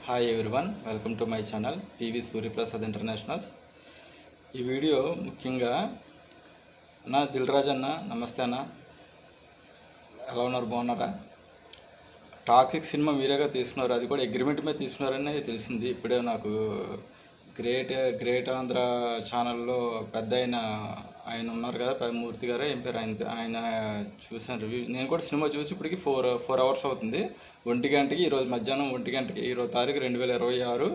Hi everyone, welcome to my channel PV Suryaprasad internationals. ఈ video ముఖ్యంగా అన్న దిల్ రాజు అన్న, నమస్తే అన్న, ఎలా ఉన్నారు, బాగున్నారా? టాక్సిక్ సినిమా మీరేగా తీసుకున్నారు, అది కూడా అగ్రిమెంట్ మీద తీసుకున్నారని తెలిసింది. ఇప్పుడే నాకు గ్రేట్ ఆంధ్ర ఛానల్లో పెద్ద ఆయన ఉన్నారు కదా, మూర్తి గారు ఏం పేరు ఆయన చూసాను రివ్యూ. నేను కూడా సినిమా చూసి ఇప్పటికి ఫోర్ అవర్స్ అవుతుంది. 1 గంటకి, ఈరోజు మధ్యాహ్నం 1 గంటకి, ఈరోజు తారీఖు 2026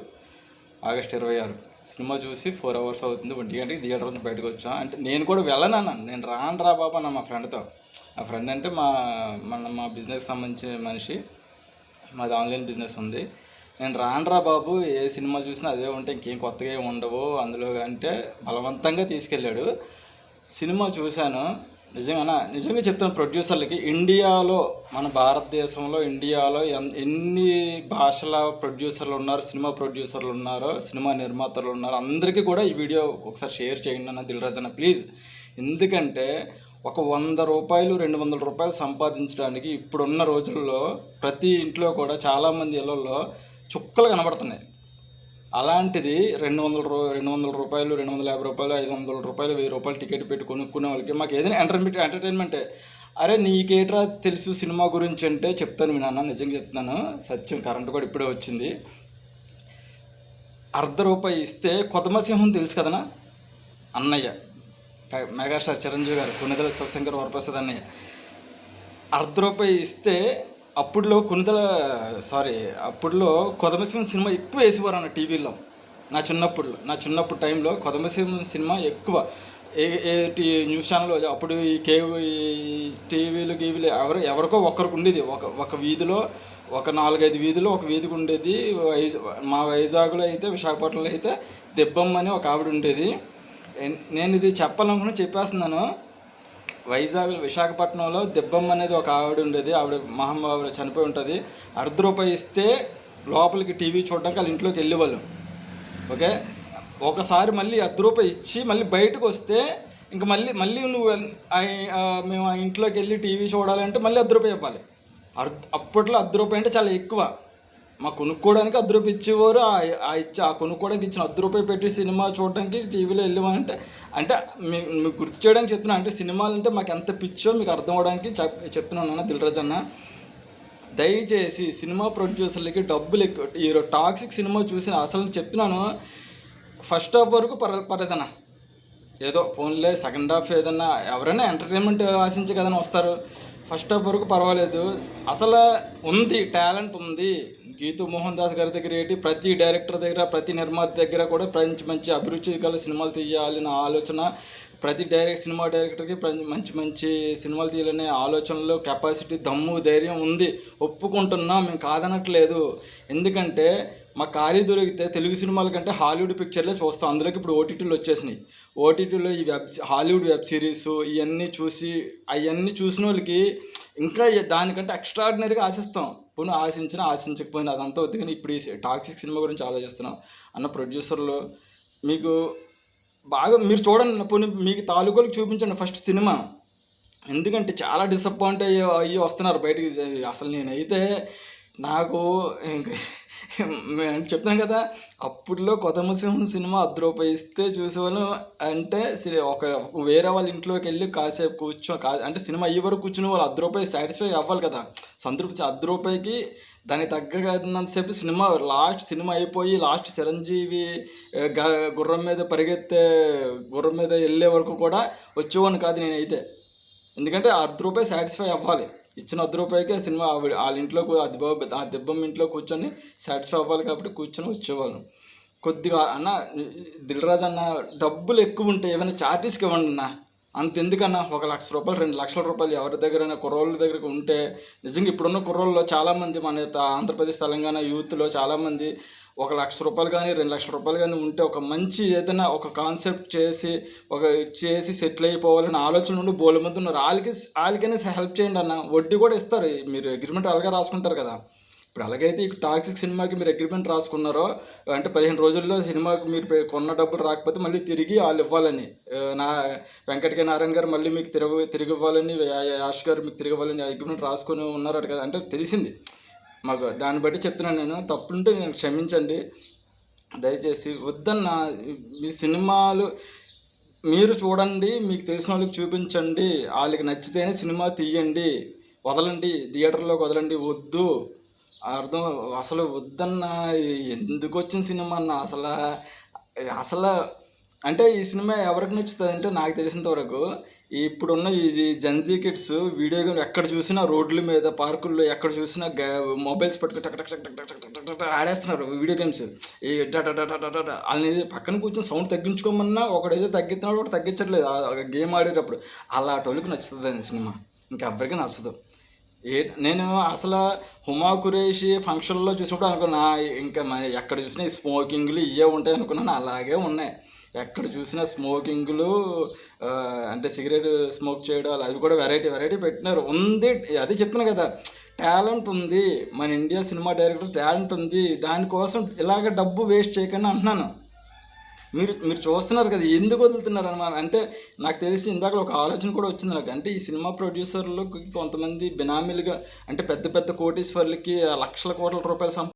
ఆగస్టు 26 సినిమా చూసి 4 అవర్స్ అవుతుంది. 1 గంటకి థియేటర్ నుంచి బయటకు వచ్చాను. అంటే నేను కూడా వెళ్ళనన్నాను, నేను రా బాబా అన్న మా ఫ్రెండ్తో. ఆ ఫ్రెండ్ అంటే మా బిజినెస్ సంబంధించిన మనిషి, మాది ఆన్లైన్ బిజినెస్ ఉంది. నేను రానురా బాబు, ఏ సినిమా చూసినా అదే ఉంటే ఇంకేం కొత్తగా ఏమి ఉండవు అందులో అంటే బలవంతంగా తీసుకెళ్ళాడు. సినిమా చూశాను. నిజంగా చెప్తాను ప్రొడ్యూసర్లకి, ఇండియాలో మన భారతదేశంలో ఇండియాలో ఎన్ని భాషల ప్రొడ్యూసర్లు ఉన్నారు, సినిమా ప్రొడ్యూసర్లు ఉన్నారో, సినిమా నిర్మాతలు ఉన్నారో, అందరికీ కూడా ఈ వీడియో ఒకసారి షేర్ చేయండి అన్న దిల్ రాజు అన్న ప్లీజ్. ఎందుకంటే ఒక 100 రూపాయలు 200 రూపాయలు సంపాదించడానికి ఇప్పుడున్న రోజుల్లో ప్రతి ఇంట్లో కూడా చాలామంది ఇళ్ళల్లో చుక్కలు కనబడుతున్నాయి. అలాంటిది 200 రూపాయలు 250 రూపాయలు 500 రూపాయలు 1000 రూపాయలు టికెట్ పెట్టి కొనుక్కునే వాళ్ళకి మాకు ఏదైనా ఎంటర్టైన్మెంటే. అరే నీకేట్రా తెలుసు సినిమా గురించి అంటే చెప్తాను వినాన్న, నిజంగా చెప్తున్నాను, సత్యం. కరెంటు కూడా ఇప్పుడే వచ్చింది. ₹1 ఇస్తే కొదమసింహం తెలుసు కదనా, అన్నయ్య మెగాస్టార్ చిరంజీవి గారు, కొనిదెల శివశంకర్ వరప్రసాద్ అన్నయ్య. ₹1 ఇస్తే అప్పుడులో కొదమసింహం సినిమా ఎక్కువ వేసేవారు అన్న టీవీలో. నా చిన్నప్పుడు టైంలో కొదమసింహం సినిమా ఎక్కువ న్యూస్ ఛానల్లో. అప్పుడు ఈ టీవీలు ఎవరికో ఒక్కరికి ఉండేది. ఒక వీధిలో, ఒక 4-5 వీధిలో ఒక వీధికి ఉండేది. మా వైజాగ్లో అయితే, విశాఖపట్నంలో అయితే దెబ్బమ్మ అని ఒక ఆవిడ ఉండేది. నేను ఇది చెప్పాలనుకుని చెప్పేస్తున్నాను. విశాఖపట్నంలో దెబ్బమ్మ అనేది ఒక ఆవిడ ఉండేది. ఆవిడ మహాబాబు చనిపోయి ఉంటుంది. ₹1 ఇస్తే లోపలికి టీవీ చూడడానికి వాళ్ళ ఇంట్లోకి వెళ్ళేవాళ్ళు. ఓకే, ఒకసారి మళ్ళీ ₹1 ఇచ్చి మళ్ళీ బయటకు వస్తే ఇంక మళ్ళీ నువ్వు మేము ఆ ఇంట్లోకి వెళ్ళి టీవీ చూడాలంటే మళ్ళీ ₹1 ఇవ్వాలి. అప్పట్లో ₹1 అంటే చాలా ఎక్కువ. మా కొనుక్కోవడానికి ₹1 ఇచ్చేవారు. ఆ కొనుక్కోవడానికి ఇచ్చిన ₹1 పెట్టి సినిమా చూడడానికి టీవీలో వెళ్ళామంటే, అంటే మీకు గుర్తు చేయడానికి చెప్తున్నా. అంటే సినిమాలు అంటే మాకు ఎంత పిచ్చో మీకు అర్థం అవడానికి చెప్తున్నాను అన్న దిల్ రాజు అన్న. దయచేసి సినిమా ప్రొడ్యూసర్లకి డబ్బులు ఎక్కువ. ఈ టాక్సిక్ సినిమా చూసిన అసలు చెప్తున్నాను, ఫస్ట్ హాఫ్ వరకు పర్లేదన్నా, ఏదో ఫోన్లే. సెకండ్ హాఫ్ ఏదన్నా ఎవరైనా ఎంటర్టైన్మెంట్ ఆశించి కదన్నా వస్తారు. ఫస్ట్ హాఫ్ వరకు పర్వాలేదు. అసలు ఉంది, టాలెంట్ ఉంది. గీతూ మోహన్ దాస్ గారి దగ్గర ఏంటి, ప్రతి డైరెక్టర్ దగ్గర, ప్రతి నిర్మాత దగ్గర కూడా మంచి అభిరుచి గల సినిమాలు తీయాలన్న ఆలోచన, ప్రతి సినిమా డైరెక్టర్కి మంచి సినిమాలు తీయాలనే ఆలోచనలో కెపాసిటీ, దమ్ము, ధైర్యం ఉంది. ఒప్పుకుంటున్నాం, మేము కాదనట్లేదు. ఎందుకంటే మాకు ఖాళీ దొరికితే తెలుగు సినిమాల కంటే హాలీవుడ్ పిక్చర్లే చూస్తాం. అందులోకి ఇప్పుడు ఓటీటీలు వచ్చేసినాయి. ఓటీటీలో ఈ హాలీవుడ్ వెబ్ సిరీస్ అవన్నీ చూసిన వాళ్ళకి ఇంకా దానికంటే ఎక్స్ట్రాడినరీగా ఆశిస్తాం. పోనీ ఆశించకపోయినా అదంతా వద్దు. కానీ ఇప్పుడు ఈ టాక్సిక్ సినిమా గురించి ఆలోచిస్తున్నాం అన్న. ప్రొడ్యూసర్లు మీకు బాగా మీరు చూడండి, పోనీ మీకు తాలూకాలకు చూపించండి ఫస్ట్ సినిమా. ఎందుకంటే చాలా డిసప్పాయింట్ అయ్యి వస్తున్నారు బయటికి. అసలు నేనైతే నాకు చెప్తాను కదా, అప్పుడులో కొదమసింహం సినిమా ₹1 ఇస్తే చూసేవాళ్ళు. అంటే ఒక వేరే వాళ్ళ ఇంట్లోకి వెళ్ళి కాసేపు అంటే సినిమా అయ్యే వరకు కూర్చుని వాళ్ళు ₹1 సాటిస్ఫై అవ్వాలి కదా, సంతృప్తి. ₹1కి దానికి తగ్గనంతసేపు సినిమా అయిపోయి లాస్ట్ చిరంజీవి గుర్రం మీద వెళ్ళే వరకు కూడా వచ్చేవాడిని కాదు నేనైతే. ఎందుకంటే ₹1 సాటిస్ఫై అవ్వాలి. ఇచ్చిన ₹1కే సినిమా వాళ్ళ ఇంట్లో ఆ దెబ్బమ్మ ఇంట్లో కూర్చొని సాటిస్ఫై అవ్వాలి. కాబట్టి కూర్చొని వచ్చేవాళ్ళు. కొద్దిగా అన్న దిల్ రాజు అన్న, డబ్బులు ఎక్కువ ఉంటే ఏమైనా చార్టీస్కి ఇవ్వండి అన్న. అంతెందుకన్నా, ₹1,00,000 ₹2,00,000 ఎవరి దగ్గరైనా కుర్రోళ్ళ దగ్గరకు ఉంటే, నిజంగా ఇప్పుడున్న కుర్రోళ్ళలో చాలామంది, మన ఆంధ్రప్రదేశ్ తెలంగాణ యూత్లో చాలామంది ₹1,00,000 కానీ ₹2,00,000 కానీ ఉంటే ఒక మంచి ఏదైనా ఒక కాన్సెప్ట్ చేసి సెటిల్ అయిపోవాలని ఆలోచన నుండి బోల మంది ఉన్నారు. వాళ్ళకైనా హెల్ప్ చేయండి అన్న. వడ్డీ కూడా ఇస్తారు. మీరు అగ్రిమెంట్ అలాగే రాసుకుంటారు కదా. ఇప్పుడు అలాగైతే ఈ టాక్సిక్ సినిమాకి మీరు అగ్రిమెంట్ రాసుకున్నారో, అంటే 15 రోజుల్లో సినిమాకి మీరు కొన్న డబ్బులు రాకపోతే మళ్ళీ తిరిగి వాళ్ళు ఇవ్వాలని, వెంకటకే నారాయణ గారు మళ్ళీ మీకు తిరిగి ఇవ్వాలని, యాష్ గారు మీకు తిరిగి ఇవ్వాలని అగ్రిమెంట్ రాసుకొని ఉన్నారు కదా. అంటే తెలిసింది మాకు దాన్ని బట్టి చెప్తున్నాను. నేను తప్పుంటే నేను క్షమించండి దయచేసి. వద్దన్న మీ సినిమాలు మీరు చూడండి, మీకు తెలిసిన వాళ్ళకి చూపించండి, వాళ్ళకి నచ్చితేనే సినిమా తీయండి, వదలండి, థియేటర్లోకి వదలండి. వద్దు అర్థం అసలు వద్దన్న. ఎందుకు వచ్చిన సినిమా అన్న అసలు అసలు అంటే ఈ సినిమా ఎవరికి నచ్చుతుంది అంటే నాకు తెలిసినంత వరకు ఇప్పుడున్న ఈ జెన్జీ కిడ్స్ వీడియో గేమ్ ఎక్కడ చూసినా రోడ్ల మీద పార్కుల్లో ఎక్కడ చూసినా మొబైల్స్ పట్టుకుని టక్ టక్ టక్ టక్ టక్ టక్ టక్ టక్ ఆడేస్తున్నారు వీడియో గేమ్స్. ఈ వాళ్ళని పక్కన కూర్చొని సౌండ్ తగ్గించుకోమన్నా ఒకడైతే తగ్గిస్తున్నాడు, ఒకటి తగ్గించట్లేదు ఆ గేమ్ ఆడేటప్పుడు. అలాంటి నచ్చుతుంది అండి సినిమా, ఇంకెవ్వరికీ నచ్చదు. నేను అసలు హుమా ఖురేషి ఫంక్షన్లో చూసినప్పుడు అనుకున్నా ఇంకా ఎక్కడ చూసినా ఈ స్మోకింగ్లు ఇవే ఉంటాయి అనుకున్నాను. అలాగే ఉన్నాయి. ఎక్కడ చూసినా స్మోకింగ్లు, అంటే సిగరెట్ స్మోక్ చేయడం, అవి కూడా వెరైటీ పెట్టినారు. ఉంది, అది చెప్తున్నా కదా, టాలెంట్ ఉంది మన ఇండియా సినిమా డైరెక్టర్, టాలెంట్ ఉంది. దానికోసం ఇలాగ డబ్బు వేస్ట్ చేయకుండా అంటున్నాను. మీరు చూస్తున్నారు కదా ఎందుకు వదులుతున్నారు అన్నమాట. అంటే నాకు తెలిసి ఇందాక ఒక ఆలోచన కూడా వచ్చింది నాకు. అంటే ఈ సినిమా ప్రొడ్యూసర్లు కొంతమంది బినామీలుగా, అంటే పెద్ద పెద్ద కోటీశ్వర్లకి లక్షల కోట్ల రూపాయలు